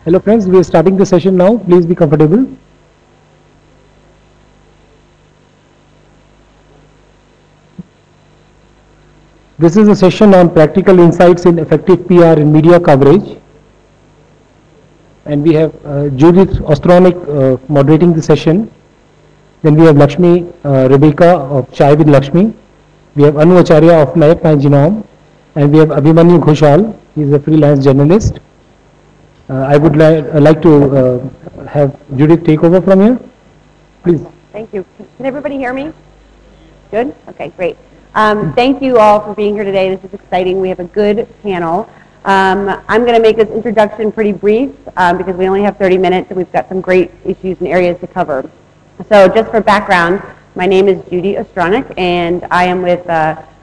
Hello friends, we are starting the session now. Please be comfortable. This is a session on practical insights in effective PR and media coverage. And we have Judith Ostronic moderating the session. Then we have Lakshmi Rebecca of Chai with Lakshmi. We have Acharya of Nayak Genome. And we have Abhimanyu Ghoshal. He is a freelance journalist. I would like to have Judith take over from here. Please. Thank you. Can everybody hear me? Good? Okay, great. Thank you all for being here today. This is exciting. We have a good panel. I'm going to make this introduction pretty brief because we only have 30 minutes and we've got some great issues and areas to cover. So just for background, my name is Judith Ostronic and I am with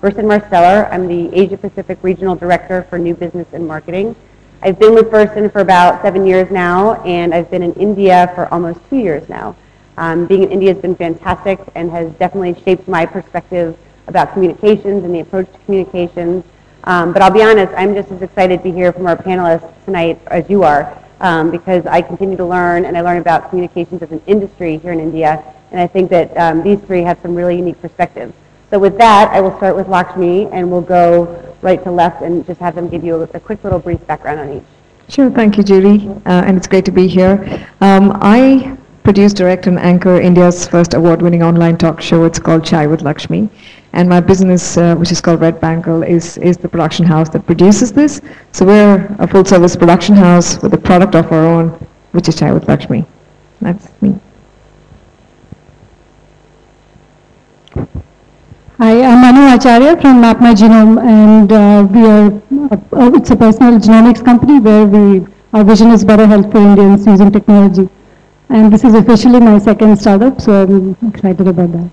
Burson Marsteller. I'm the Asia Pacific Regional Director for New Business and Marketing. I've been with Burson for about 7 years now and I've been in India for almost 2 years now. Being in India has been fantastic and has definitely shaped my perspective about communications and the approach to communications. But I'll be honest, I'm just as excited to hear from our panelists tonight as you are because I continue to learn and I learn about communications as an industry here in India and I think that these three have some really unique perspectives. So with that, I will start with Lakshmi and we'll go right to left and just have them give you a quick little brief background on each. Sure, thank you, Judy, and it's great to be here. I produce, direct, and anchor India's first award-winning online talk show. It's called Chai with Lakshmi. And my business, which is called Red Bangle, is the production house that produces this. So we're a full-service production house with a product of our own, which is Chai with Lakshmi. That's me. Hi, I'm Acharya from Map My Genome, and we are it's a personal genomics company where our vision is better health for Indians using technology. And this is officially my second startup, so I'm excited about that.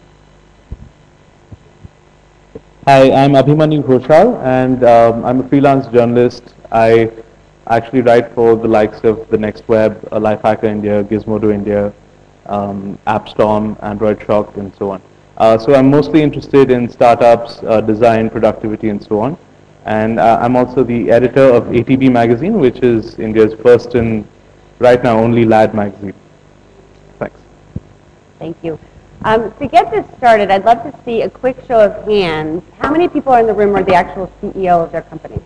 Hi, I'm Abhimanyu Ghoshal, and I'm a freelance journalist. I actually write for the likes of The Next Web, Lifehacker India, Gizmodo India, AppStorm, Android Shock, and so on. So I'm mostly interested in startups, design, productivity, and so on. And I'm also the editor of ATB magazine, which is India's first and right now only lad magazine. Thanks. Thank you. To get this started, I'd love to see a quick show of hands. How many people in the room are the actual CEO of their company?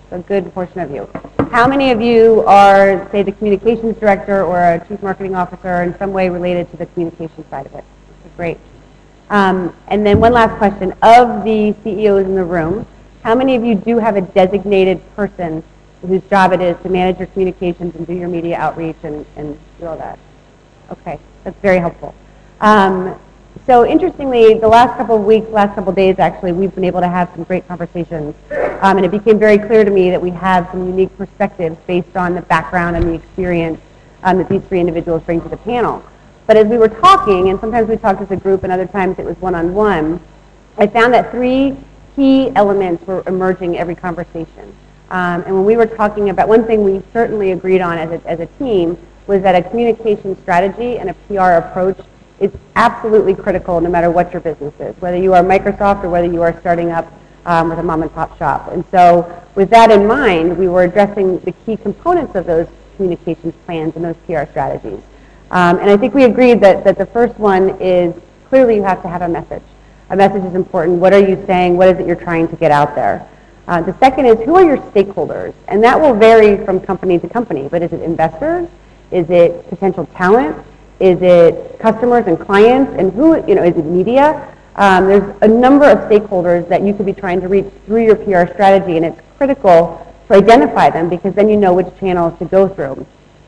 A good portion of you. How many of you are, say, the communications director or a chief marketing officer in some way related to the communication side of it? Great. And then one last question. Of the CEOs in the room, how many of you do have a designated person whose job it is to manage your communications and do your media outreach and do all that? Okay, that's very helpful. So interestingly, the last couple of weeks, last couple of days actually, we've been able to have some great conversations. And it became very clear to me that we have some unique perspectives based on the background and the experience that these three individuals bring to the panel. But as we were talking, and sometimes we talked as a group and other times it was one-on-one, I found that three key elements were emerging every conversation. And when we were talking about, one thing we certainly agreed on as a team was that a communication strategy and a PR approach is absolutely critical no matter what your business is, whether you are Microsoft or whether you are starting up with a mom and pop shop. And so with that in mind, we were addressing the key components of those communications plans and those PR strategies. And I think we agreed that the first one is clearly you have to have a message. A message is important. What are you saying? What is it you're trying to get out there? The second is who are your stakeholders? And that will vary from company to company. But is it investors? Is it potential talent? Is it customers and clients? And who, is it media? There's a number of stakeholders that you could be trying to reach through your PR strategy. And it's critical to identify them because then you know which channels to go through.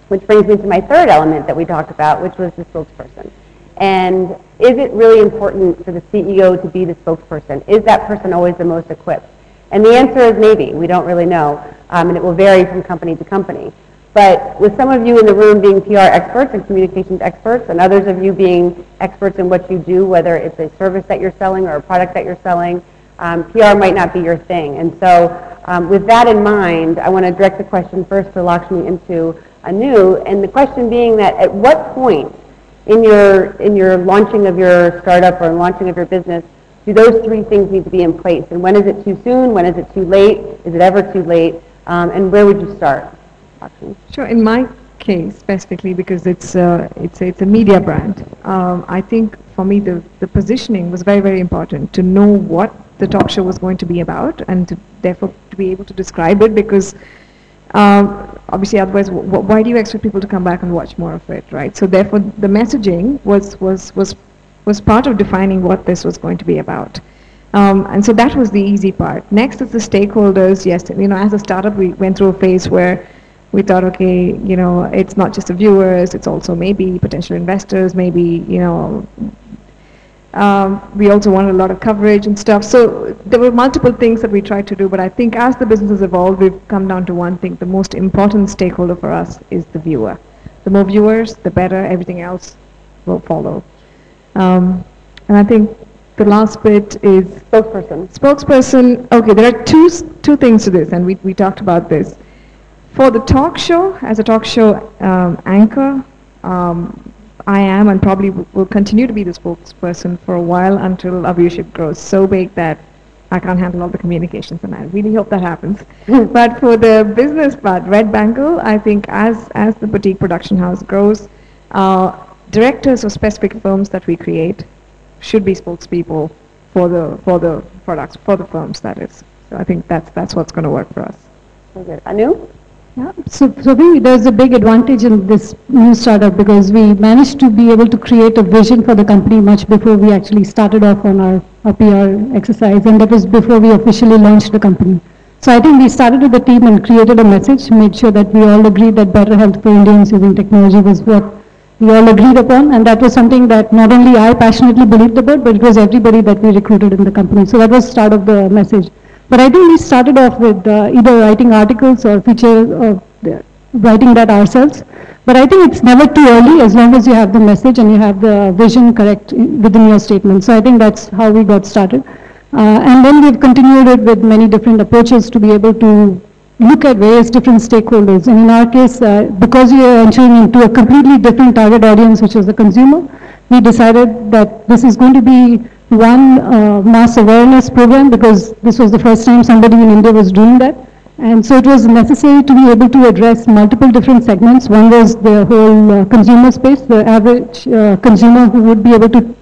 Which brings me to my third element that we talked about, which was the spokesperson. And is it really important for the CEO to be the spokesperson? Is that person always the most equipped? And the answer is maybe. We don't really know. And it will vary from company to company. But with some of you in the room being PR experts and communications experts, and others of you being experts in what you do, whether it's a service that you're selling or a product that you're selling, PR might not be your thing. And so with that in mind, I want to direct the question first for Lakshmi and to Anu, and the question being that at what point in your launching of your startup or launching of your business do those three things need to be in place? And when is it too soon? When is it too late? Is it ever too late? And where would you start? Lakshmi? Sure. In my case, specifically, because it's a media brand, I think for me the positioning was very, very important to know what the talk show was going to be about, and therefore to be able to describe it, because obviously otherwise why do you expect people to come back and watch more of it, right? So therefore the messaging was part of defining what this was going to be about. And so that was the easy part. Next is the stakeholders. Yes, as a startup, we went through a phase where we thought, okay, it's not just the viewers, it's also maybe potential investors, maybe, we also wanted a lot of coverage and stuff. So there were multiple things that we tried to do, but I think as the business has evolved, we've come down to one thing. The most important stakeholder for us is the viewer. The more viewers, the better, everything else will follow. And I think the last bit is Spokesperson. Spokesperson. Okay, there are two things to this, and we talked about this. For the talk show, as a talk show anchor, I am and probably will continue to be the spokesperson for a while until our viewership grows so big that I can't handle all the communications, and I really hope that happens. But for the business part, Red Bangle, I think as the boutique production house grows, directors of specific films that we create should be spokespeople for the products, for the firms, that is. So I think that's what's going to work for us. Very good. Anu? Yeah, so there's a big advantage in this new startup because we managed to be able to create a vision for the company much before we actually started off on our PR exercise, and that was before we officially launched the company. So I think we started with the team and created a message, made sure that we all agreed that better health for Indians using technology was what we all agreed upon, and that was something that not only I passionately believed about, but it was everybody that we recruited in the company. So that was the start of the message. But I think we started off with either writing articles or writing that ourselves. But I think it's never too early as long as you have the message and you have the vision correct within your statement. So I think that's how we got started. And then we've continued it with many different approaches to be able to look at various different stakeholders. And in our case, because we are entering into a completely different target audience, which is the consumer, we decided that this is going to be one mass awareness program, because this was the first time somebody in India was doing that. And so it was necessary to be able to address multiple different segments. One was the whole consumer space, the average consumer who would be able to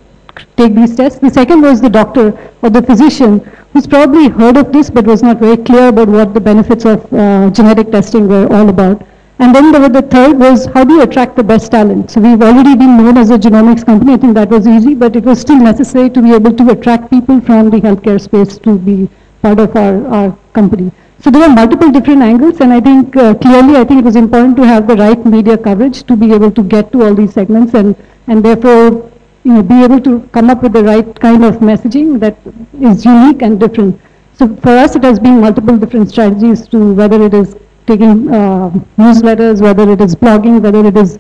take these tests. The second was the doctor or the physician who's probably heard of this but was not very clear about what the benefits of genetic testing were all about. And then the third was, how do you attract the best talent? So we've already been known as a genomics company. I think that was easy, but it was still necessary to be able to attract people from the healthcare space to be part of our company. So there were multiple different angles, and I think clearly I think it was important to have the right media coverage to be able to get to all these segments, and therefore be able to come up with the right kind of messaging that is unique and different. So for us it has been multiple different strategies, to whether it is taking newsletters, whether it is blogging, whether it is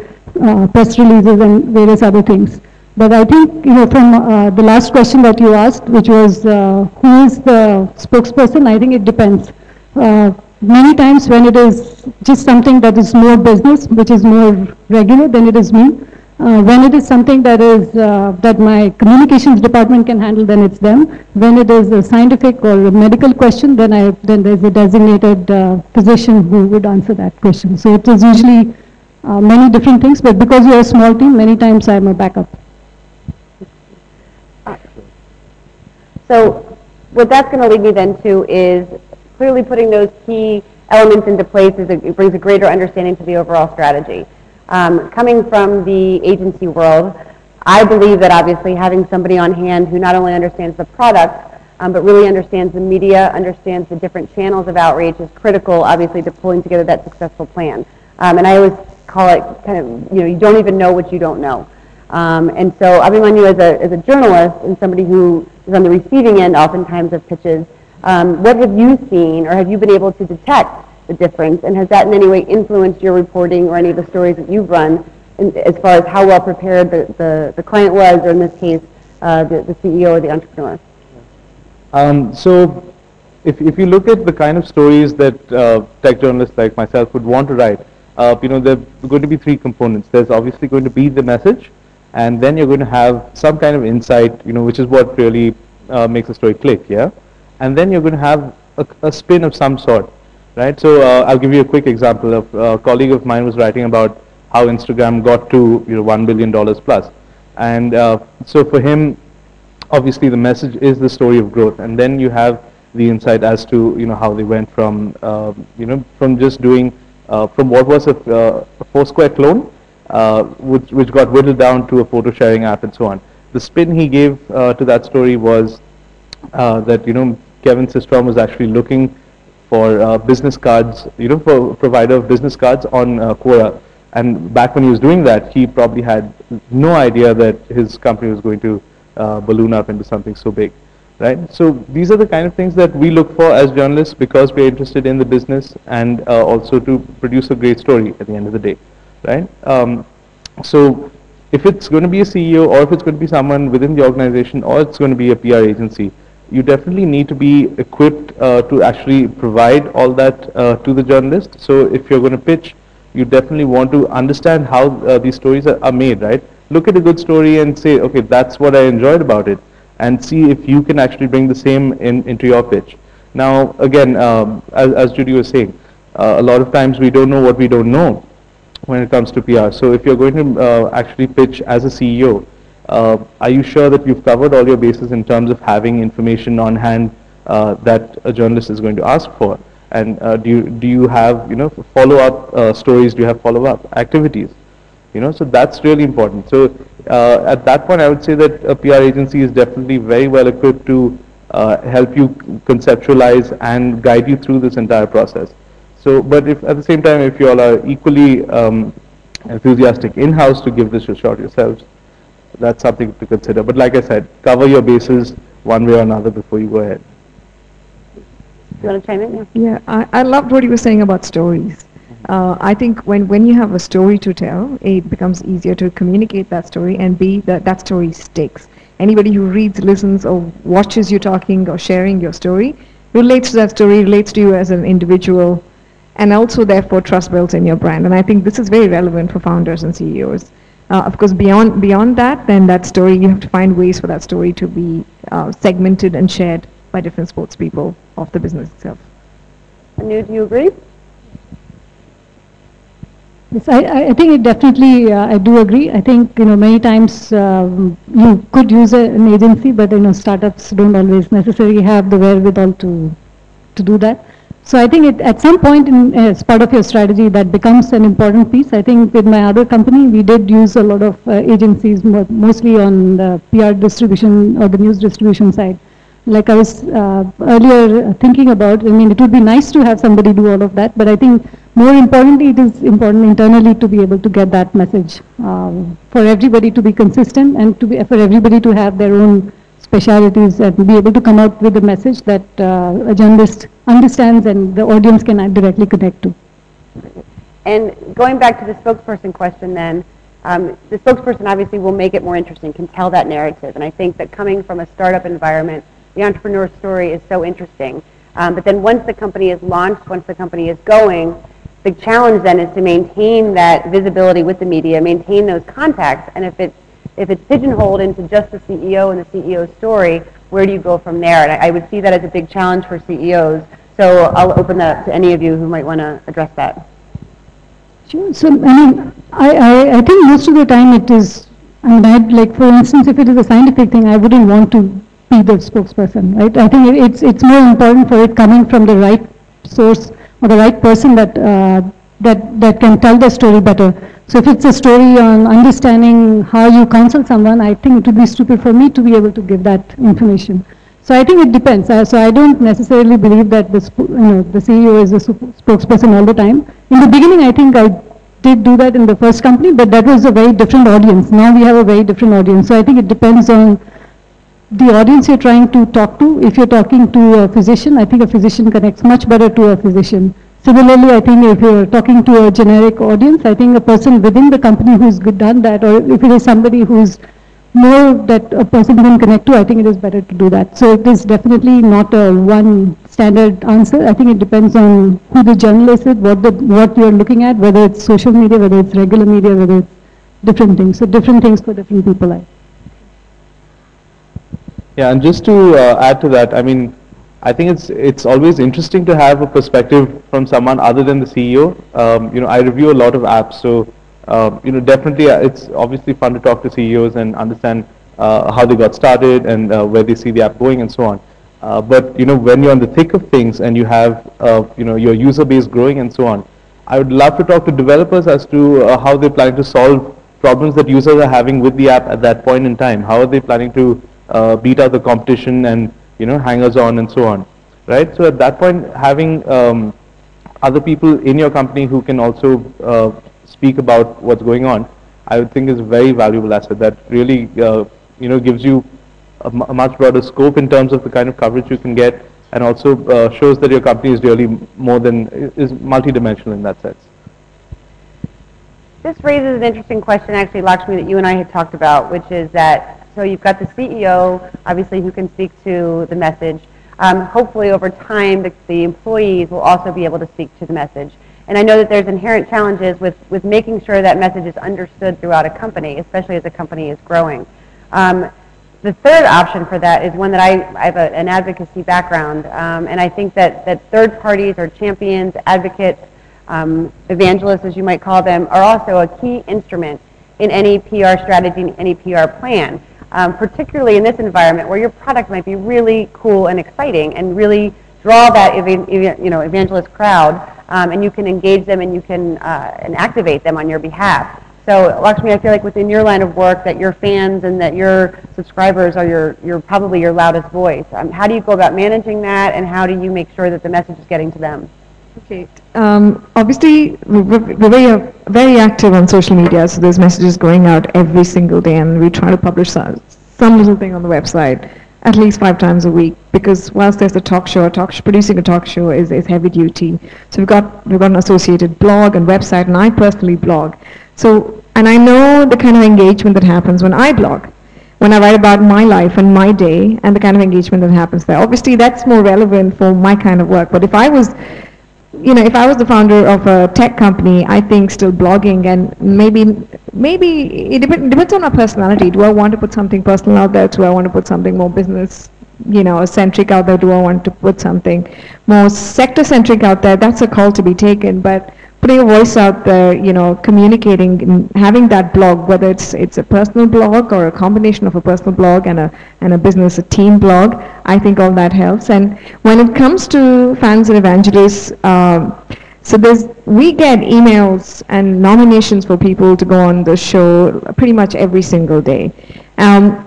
press releases and various other things. But I think, from the last question that you asked, which was who is the spokesperson, I think it depends. Many times when it is just something that is more business, which is more regular, then it is me. When it is something that is that my communications department can handle, then it's them. When it is a scientific or a medical question, then there's a designated physician who would answer that question. So it is usually many different things, but because we are a small team, many times I'm a backup. So what that's going to lead me then to is clearly putting those key elements into place. It brings a greater understanding to the overall strategy. Coming from the agency world, I believe that obviously having somebody on hand who not only understands the product, but really understands the media, understands the different channels of outreach is critical, obviously, to pulling together that successful plan. And I always call it kind of, you don't even know what you don't know. And so Abhimanyu, as a journalist and somebody who is on the receiving end oftentimes of pitches, what have you seen or have you been able to detect the difference, and has that in any way influenced your reporting or any of the stories that you've run as far as how well prepared the client was, or in this case, the CEO or the entrepreneur? So if you look at the kind of stories that tech journalists like myself would want to write, there are going to be three components. There's obviously going to be the message, and then you're going to have some kind of insight, which is what really makes a story click, yeah? And then you're going to have a spin of some sort. right? So I'll give you a quick example. A colleague of mine was writing about how Instagram got to $1 billion plus, and so for him, obviously the message is the story of growth, and then you have the insight as to how they went from from just doing from what was a Foursquare clone, which got whittled down to a photo sharing app and so on. The spin he gave to that story was that Kevin Systrom was actually looking for business cards, for provider of business cards on Quora. And back when he was doing that, he probably had no idea that his company was going to balloon up into something so big, right? So these are the kind of things that we look for as journalists because we're interested in the business and also to produce a great story at the end of the day, right? So if it's going to be a CEO or if it's going to be someone within the organization or it's going to be a PR agency, you definitely need to be equipped to actually provide all that to the journalist. So if you're going to pitch, you definitely want to understand how these stories are made, right? Look at a good story and say, okay, that's what I enjoyed about it, and see if you can actually bring the same into your pitch. Now, again, as Judy was saying, a lot of times we don't know what we don't know when it comes to PR. So if you're going to actually pitch as a CEO, are you sure that you've covered all your bases in terms of having information on hand that a journalist is going to ask for? And do you have follow-up stories? Do you have follow-up activities? So that's really important. So at that point, I would say that a PR agency is definitely very well equipped to help you conceptualize and guide you through this entire process. So, but if at the same time, if you all are equally enthusiastic in-house to give this a shot yourselves, that's something to consider. But like I said, cover your bases one way or another before you go ahead. You want to chime in? Yeah, I loved what you were saying about stories. I think when you have a story to tell, A, it becomes easier to communicate that story, and B, that story sticks. Anybody who reads, listens, or watches you talking or sharing your story relates to that story, relates to you as an individual, and also therefore trust builds in your brand. And I think this is very relevant for founders and CEOs. Of course, beyond that, then that story, you have to find ways for that story to be segmented and shared by different sports people of the business itself. Anu, do you agree? Yes, I think it definitely, I do agree. I think, many times you could use an agency, but, startups don't always necessarily have the wherewithal to do that. So I think at some point as part of your strategy that becomes an important piece. I think with my other company, we did use a lot of agencies, mostly on the PR distribution or the news distribution side. Like I was earlier thinking about, it would be nice to have somebody do all of that, but I think more importantly, it is important internally to be able to get that message for everybody to be consistent and for everybody to have their own specialities and be able to come out with a message that a journalist understands and the audience can directly connect to. And going back to the spokesperson question then, the spokesperson obviously will make it more interesting, can tell that narrative. And I think that coming from a startup environment, the entrepreneur story is so interesting. But then once the company is launched, once the company is going, the challenge then is to maintain that visibility with the media, maintain those contacts, and if it's pigeonholed into just the CEO and the CEO's story, where do you go from there? And I would see that as a big challenge for CEOs. So I'll open that to any of you who might want to address that. Sure. So, I think most of the time it is, like for instance, if it is a scientific thing, I wouldn't want to be the spokesperson, right? I think it's more important for it coming from the right source or the right person that can tell the story better. So if it's a story on understanding how you counsel someone, I think it would be stupid for me to be able to give that information. So I think it depends. So I don't necessarily believe that the CEO is a spokesperson all the time. In the beginning, I think I did do that in the first company, but that was a very different audience. Now we have a very different audience. So I think it depends on the audience you're trying to talk to. If you're talking to a physician, I think a physician connects much better to a physician. Similarly, I think if you're talking to a generic audience, I think a person within the company who's done that, or if it is somebody who's more that a person can connect to, I think it is better to do that. So it is definitely not a one standard answer. I think it depends on who the journalist is, what you're looking at, whether it's social media, whether it's regular media, whether it's different things. So different things for different people. Yeah, and just to add to that, I think it's always interesting to have a perspective from someone other than the CEO. I review a lot of apps, so definitely it's obviously fun to talk to CEOs and understand how they got started and where they see the app going and so on. But when you're on the thick of things and you have your user base growing and so on, I would love to talk to developers as to how they're planning to solve problems that users are having with the app at that point in time. How are they planning to beat out the competition and hangers on and so on, right? So at that point, having other people in your company who can also speak about what's going on, I would think is a very valuable asset that really gives you a much broader scope in terms of the kind of coverage you can get, and also shows that your company is really is multidimensional in that sense. This raises an interesting question, actually, Lakshmi, that you and I had talked about, which is that, so you've got the CEO, obviously, who can speak to the message. Hopefully, over time, the employees will also be able to speak to the message. And I know that there's inherent challenges with making sure that message is understood throughout a company, especially as a company is growing. The third option for that is one that I have an advocacy background, and I think that third parties or champions, advocates, evangelists, as you might call them, are also a key instrument in any PR strategy, in any PR plan, particularly in this environment where your product might be really cool and exciting and really draw that evangelist crowd, and you can engage them and you can and activate them on your behalf. So, Lakshmi, I feel like within your line of work that your fans and that your subscribers are probably your loudest voice. How do you go about managing that, and how do you make sure that the message is getting to them? Okay. Obviously, we're very active on social media, so there's messages going out every single day, and we try to publish some little thing on the website at least 5 times a week, because whilst there's a talk show, producing a talk show is heavy duty. So we've got an associated blog and website, and I personally blog. So, and I know the kind of engagement that happens when I blog, when I write about my life and my day, and the kind of engagement that happens there. Obviously, that's more relevant for my kind of work. But if I was the founder of a tech company, I think still blogging, and maybe it depends on my personality. Do I want to put something personal out there? Do I want to put something more business, centric out there? Do I want to put something more sector centric out there? That's a call to be taken. But putting a voice out there, communicating, and having that blog, whether it's a personal blog or a combination of a personal blog and a business, a team blog, I think all that helps. And when it comes to fans and evangelists, we get emails and nominations for people to go on the show pretty much every single day.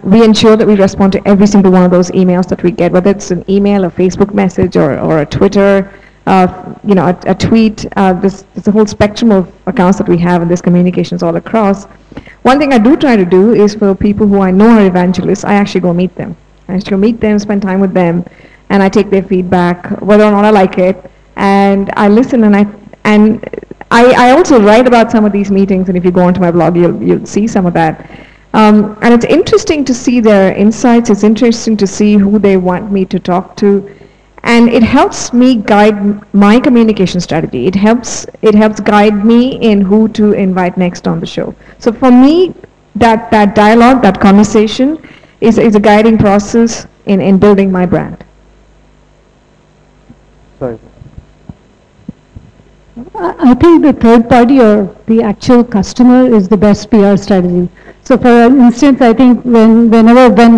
We ensure that we respond to every single one of those emails that we get, whether it's an email, a Facebook message, or a Twitter, a tweet. There's a whole spectrum of accounts that we have, and there's communications all across. One thing I do try to do is, for people who I know are evangelists, I actually go meet them. I actually go meet them, spend time with them, and I take their feedback, whether or not I like it, and I listen, and I also write about some of these meetings, and if you go onto my blog, you'll see some of that. And it's interesting to see their insights. It's interesting to see who they want me to talk to. And it helps me guide my communication strategy. It helps guide me in who to invite next on the show. So for me, that dialogue, that conversation is a guiding process in building my brand. Sorry. I think the third party or the actual customer is the best PR strategy. So for instance, I think when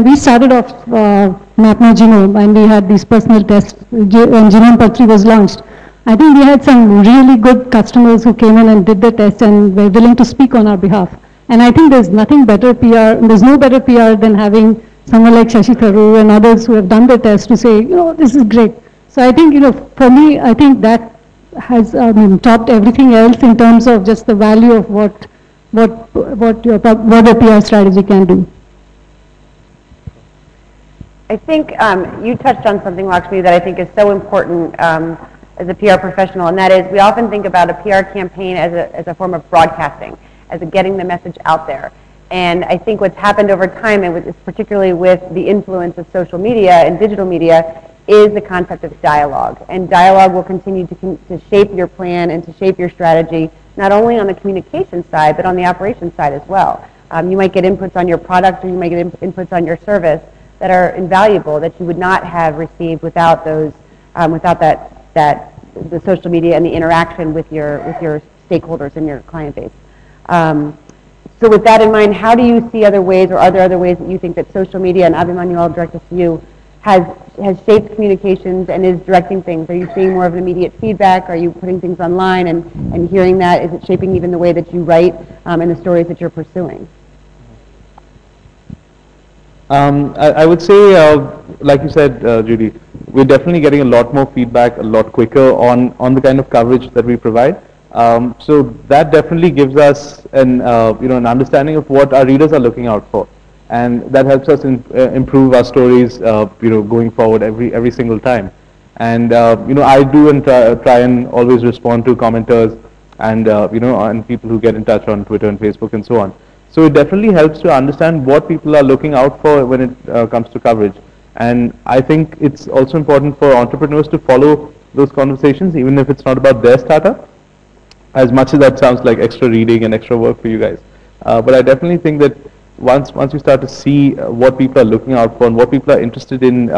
we started off Map My Genome and we had these personal tests when Genome Patri was launched, I think we had some really good customers who came in and did the test and were willing to speak on our behalf. And I think there's no better PR than having someone like Shashi Tharoor and others who have done the test to say, this is great. So I think, for me, I think that has topped everything else in terms of just the value of what a PR strategy can do. I think you touched on something, Lakshmi, that I think is so important as a PR professional, and that is we often think about a PR campaign as a form of broadcasting, as a getting the message out there. And I think what's happened over time, and particularly with the influence of social media and digital media, is the concept of dialogue. And dialogue will continue to shape your plan and to shape your strategy, not only on the communication side, but on the operations side as well. You might get inputs on your product, or you might get inputs on your service, that are invaluable that you would not have received without those, without the social media and the interaction with your stakeholders and your client base. So with that in mind, how do you see other ways, or are there other ways that you think that social media, and Abhimanyu, I'll direct this to you, has shaped communications and is directing things? Are you seeing more of an immediate feedback? Are you putting things online and hearing that? Is it shaping even the way that you write and the stories that you're pursuing? I would say, like you said, Judy, we're definitely getting a lot more feedback, a lot quicker on the kind of coverage that we provide. So that definitely gives us an understanding of what our readers are looking out for, and that helps us improve our stories, going forward every single time. And I do try and always respond to commenters and and people who get in touch on Twitter and Facebook and so on. So it definitely helps to understand what people are looking out for when it comes to coverage. And I think it's also important for entrepreneurs to follow those conversations, even if it's not about their startup, as much as that sounds like extra reading and extra work for you guys. But I definitely think that once you start to see what people are looking out for and what people are interested in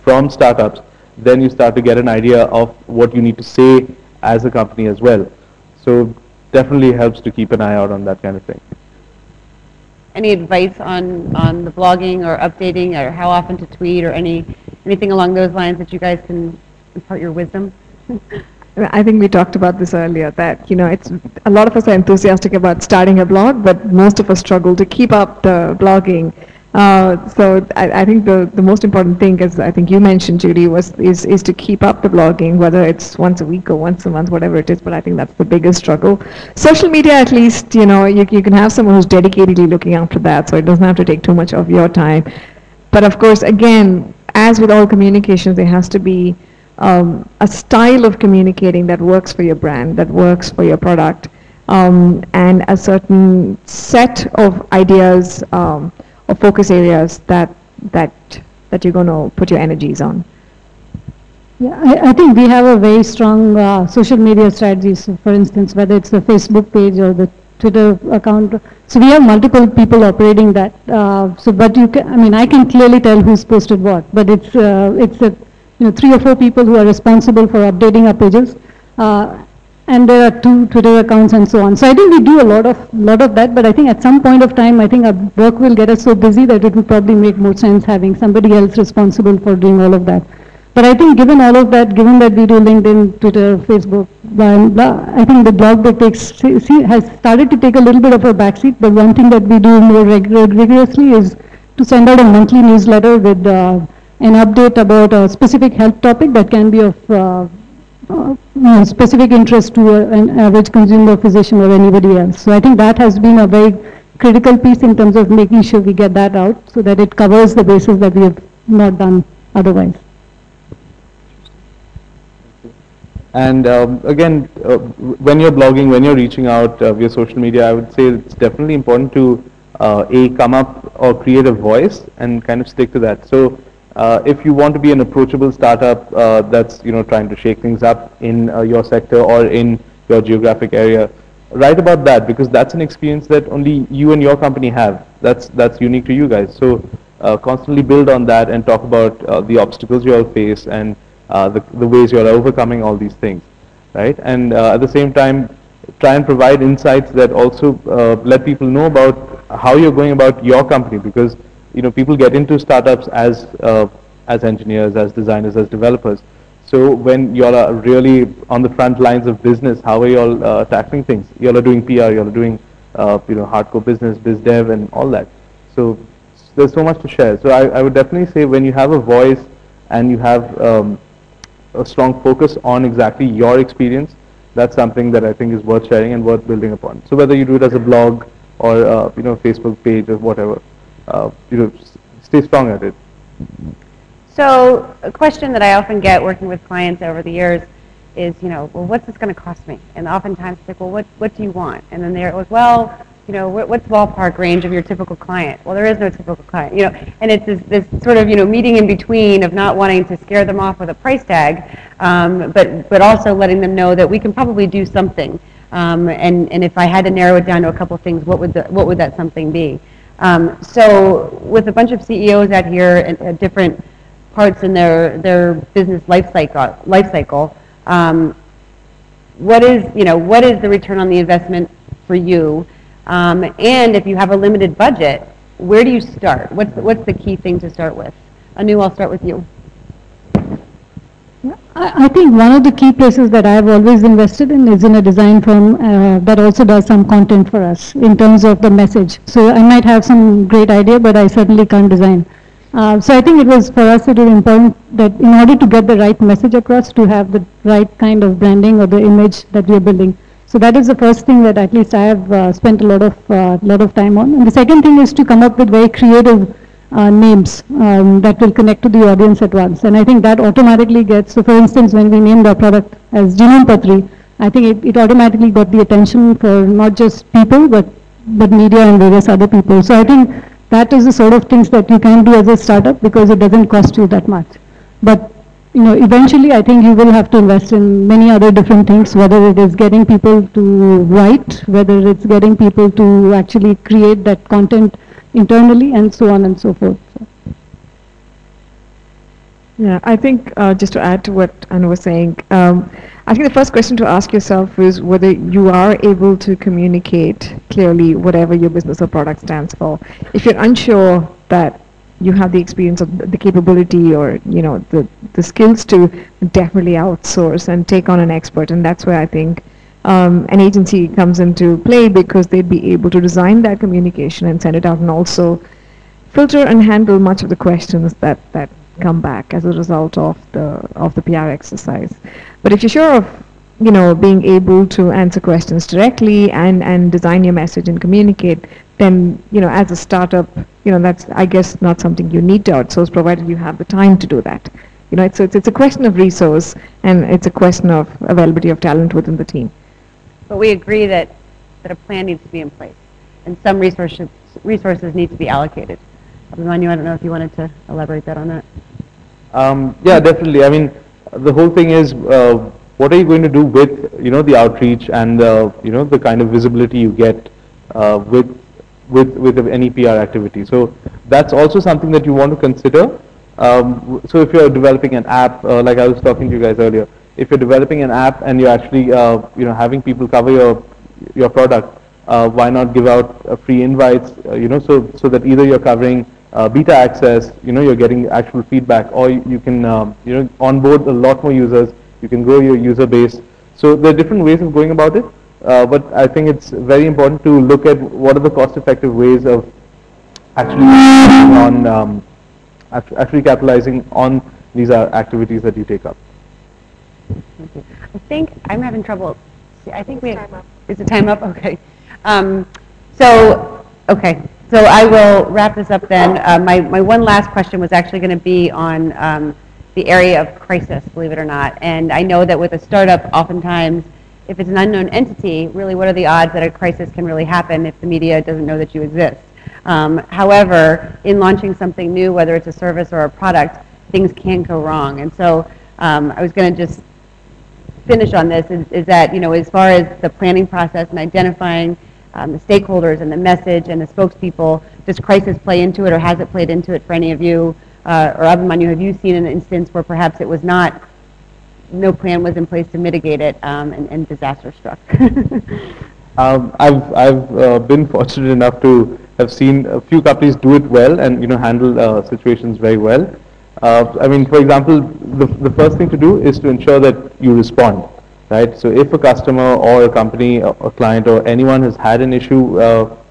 from startups, then you start to get an idea of what you need to say as a company as well. So definitely helps to keep an eye out on that kind of thing. Any advice on the blogging or updating, or how often to tweet, or anything along those lines that you guys can impart your wisdom? I think we talked about this earlier, that it's a lot of us are enthusiastic about starting a blog, but most of us struggle to keep up the blogging. So I think the most important thing, as I think you mentioned, Judy, is to keep up the blogging, whether it's once a week or once a month, whatever it is. But I think that's the biggest struggle. Social media, at least, you can have someone who's dedicatedly looking after that, so it doesn't have to take too much of your time. But of course, again, as with all communications, there has to be a style of communicating that works for your brand, that works for your product, and a certain set of ideas or focus areas that you're going to put your energies on. Yeah, I think we have a very strong social media strategy. So for instance, whether it's the Facebook page or the Twitter account, so we have multiple people operating that. But I can clearly tell who's posted what. But it's 3 or 4 people who are responsible for updating our pages, and there are 2 Twitter accounts and so on. So I think we do a lot of that. But I think at some point of time, I think our work will get us so busy that it will probably make more sense having somebody else responsible for doing all of that. But I think given all of that, given that we do LinkedIn, Twitter, Facebook, blah, and blah, I think the blog that has started to take a little bit of a backseat. But one thing that we do more rigorously is to send out a monthly newsletter with an update about a specific health topic that can be of specific interest to an average consumer, physician, or anybody else. So I think that has been a very critical piece in terms of making sure we get that out so that it covers the bases that we have not done otherwise. And again, when you're blogging, when you're reaching out via social media, I would say it's definitely important to come up or create a voice and kind of stick to that. So if you want to be an approachable startup that's trying to shake things up in your sector or in your geographic area, write about that, because that's an experience that only you and your company have. That's unique to you guys. So constantly build on that and talk about the obstacles you all face and the ways you're overcoming all these things, right? And at the same time, try and provide insights that also let people know about how you're going about your company, because people get into startups as engineers, as designers, as developers. So when you all are really on the front lines of business, how are you all tackling things? You all are doing PR, you all are doing hardcore business, biz dev, and all that. So there's so much to share. So I would definitely say when you have a voice and you have a strong focus on exactly your experience, that's something that I think is worth sharing and worth building upon. So whether you do it as a blog or Facebook page or whatever, stay strong at it. So a question that I often get working with clients over the years is, well, what's this going to cost me? And oftentimes it's like, well, what do you want? And then they're like, well, what's the ballpark range of your typical client? Well, there is no typical client, and it's this sort of, meeting in between of not wanting to scare them off with a price tag, but also letting them know that we can probably do something. And if I had to narrow it down to a couple of things, what would that something be? So with a bunch of CEOs out here at different parts in their business life cycle, what is the return on the investment for you? And if you have a limited budget, where do you start? What's the key thing to start with? Anu, I'll start with you. I think one of the key places that I've always invested in is in a design firm that also does some content for us in terms of the message. So I might have some great idea, but I certainly can't design. So I think it was important that in order to get the right message across, to have the right kind of branding or the image that we are building. So that is the first thing that at least I have spent a lot of time on. And the second thing is to come up with very creative names that will connect to the audience at once. And I think that automatically gets, so for instance, when we named our product as Genome Patri, I think it automatically got the attention for not just people, but media and various other people. So I think that is the sort of things that you can do as a startup because it doesn't cost you that much. But eventually I think you will have to invest in many other different things, whether it is getting people to write, whether it's getting people to actually create that content internally, and so on and so forth. So. Yeah, I think just to add to what Anu was saying, I think the first question to ask yourself is whether you are able to communicate clearly whatever your business or product stands for. If you're unsure that you have the experience of the capability or the skills to definitely outsource and take on an expert, and that's where I think an agency comes into play, because they'd be able to design that communication and send it out, and also filter and handle much of the questions that come back as a result of the PR exercise. But if you're sure of being able to answer questions directly and design your message and communicate, then as a startup, that's, I guess, not something you need to outsource, provided you have the time to do that. It's a question of resource, and it's a question of availability of talent within the team. But we agree that a plan needs to be in place, and some resources need to be allocated. Abhimanyu, I don't know if you wanted to elaborate that on that. Yeah, definitely. I mean, the whole thing is, what are you going to do with the outreach and the kind of visibility you get with any PR activity? So that's also something that you want to consider. So if you're developing an app, like I was talking to you guys earlier, if you're developing an app and you're actually having people cover your product, why not give out free invites? So that either you're covering beta access, you're getting actual feedback, or you can onboard a lot more users. You can grow your user base. So there are different ways of going about it, but I think it's very important to look at what are the cost-effective ways of actually capitalizing on these activities that you take up. I think I'm having trouble. I think we have, is the time up? Okay. So I will wrap this up then. My one last question was actually going to be on the area of crisis, believe it or not. And I know that with a startup, oftentimes, if it's an unknown entity, really what are the odds that a crisis can really happen if the media doesn't know that you exist? However, in launching something new, whether it's a service or a product, things can go wrong. And so I was going to just finish on this, is that, as far as the planning process and identifying the stakeholders and the message and the spokespeople, does crisis play into it, or has it played into it for any of you? Or Abhimanyu, have you seen an instance where perhaps it was no plan was in place to mitigate it, and disaster struck? I've been fortunate enough to have seen a few companies do it well and handle situations very well. I mean, for example, the first thing to do is to ensure that you respond, right? So if a customer or a company, a client, or anyone has had an issue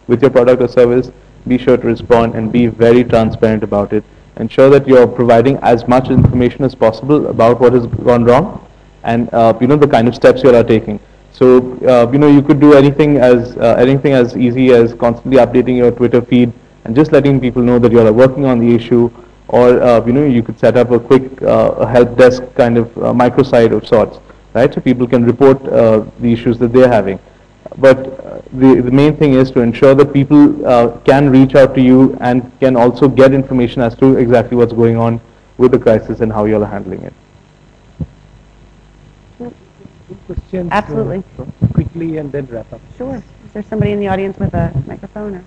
with your product or service, be sure to respond and be very transparent about it. Ensure that you're providing as much information as possible about what has gone wrong, and the kind of steps you are taking. So you could do anything as easy as constantly updating your Twitter feed and just letting people know that you are working on the issue, or you could set up a quick help desk kind of microsite of sorts, right? So people can report the issues that they're having. But the main thing is to ensure that people can reach out to you and can also get information as to exactly what's going on with the crisis and how you are handling it. Questions? Absolutely. Quickly and then wrap up. Sure. Is there somebody in the audience with a microphone? Or?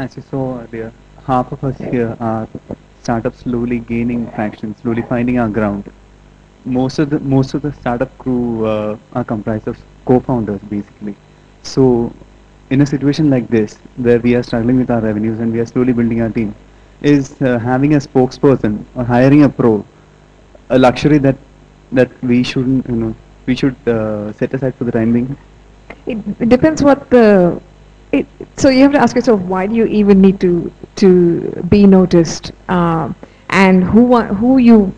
as you saw earlier, half of us here are startups slowly gaining traction, slowly finding our ground. Most of the startup crew are comprised of co-founders basically. So in a situation like this, where we are struggling with our revenues and we are slowly building our team, is having a spokesperson or hiring a pro a luxury that we shouldn't, we should set aside for the time being? It depends what the. So you have to ask yourself, why do you even need to be noticed, and who you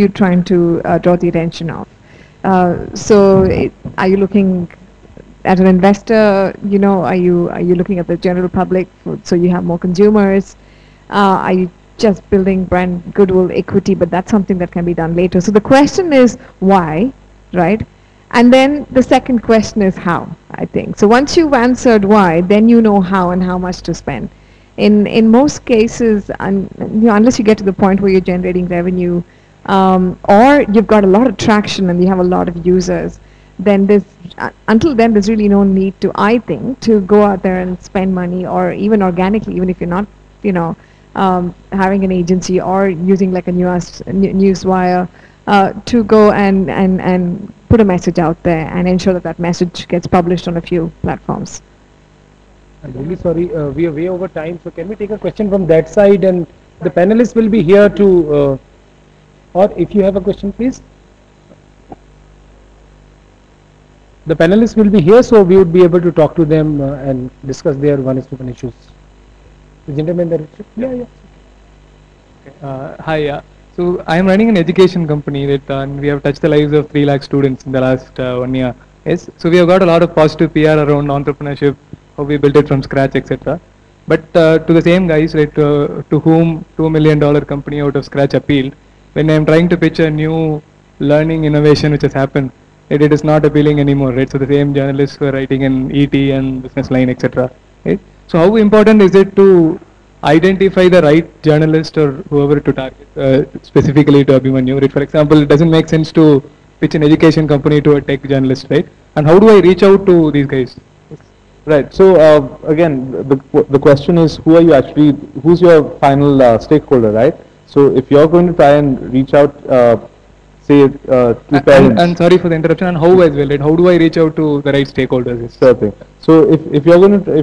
trying to draw the attention of. Are you looking at an investor? Are you looking at the general public so you have more consumers? Are you just building brand goodwill equity? But that's something that can be done later. So the question is why, right? And then the second question is how, I think. So once you've answered why, then you know how and how much to spend. In most cases, unless you get to the point where you're generating revenue, or you've got a lot of traction and you have a lot of users, then until then there's really no need to, I think, to go out there and spend money, or even organically, even if you're not, having an agency or using like a newswire, to go and put a message out there and ensure that that message gets published on a few platforms. I'm really sorry, we are way over time, so can we take a question from that side, and the panelists will be here to, or if you have a question, please. The panelists will be here, so we would be able to talk to them and discuss their one-to-one issues. The gentleman there. Yeah. Okay. Hi, yeah. So I am running an education company that and we have touched the lives of 3 lakh students in the last 1 year. Yes. So we have got a lot of positive PR around entrepreneurship, how we built it from scratch, etc. But to the same guys, right, to whom $2 million company out of scratch appealed, when I am trying to pitch a new learning innovation which has happened, it is not appealing anymore, right? So the same journalists were writing in ET and Business Line, etc. Right? So how important is it to identify the right journalist or whoever to target, specifically to Abhimanyu, right? For example, it doesn't make sense to pitch an education company to a tech journalist, right? And how do I reach out to these guys? Right. So again, the question is, who's your final stakeholder, right? So if you're going to try and reach out, say to parents. And sorry for the interruption. And how as well, right? How do I reach out to the right stakeholders? Certainly. So if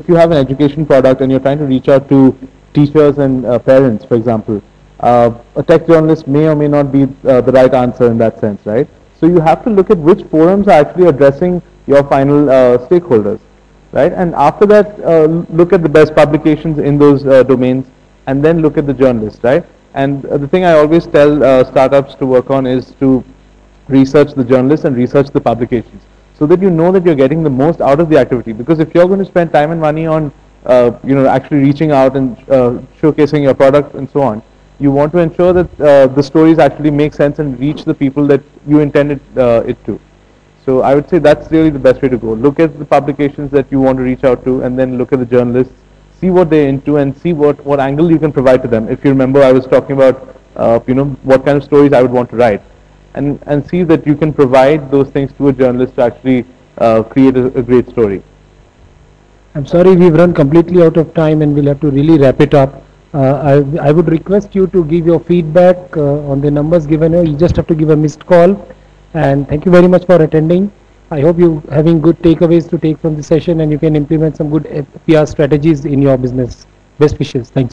you have an education product and you're trying to reach out to teachers and parents, for example, a tech journalist may or may not be the right answer in that sense, right? So you have to look at which forums are actually addressing your final stakeholders, right? And after that, look at the best publications in those domains, and then look at the journalists, right? And the thing I always tell startups to work on is to research the journalists and research the publications, so that you know that you're getting the most out of the activity. Because if you're going to spend time and money on actually reaching out and showcasing your product and so on, you want to ensure that the stories actually make sense and reach the people that you intended it to. So I would say that's really the best way to go. Look at the publications that you want to reach out to, and then look at the journalists, see what they're into, and see what angle you can provide to them. If you remember, I was talking about what kind of stories I would want to write, and see that you can provide those things to a journalist to actually create a great story. I'm sorry, we've run completely out of time and we'll have to really wrap it up. I would request you to give your feedback on the numbers given here. You just have to give a missed call. And thank you very much for attending. I hope you're having good takeaways to take from the session, and you can implement some good PR strategies in your business. Best wishes. Thanks.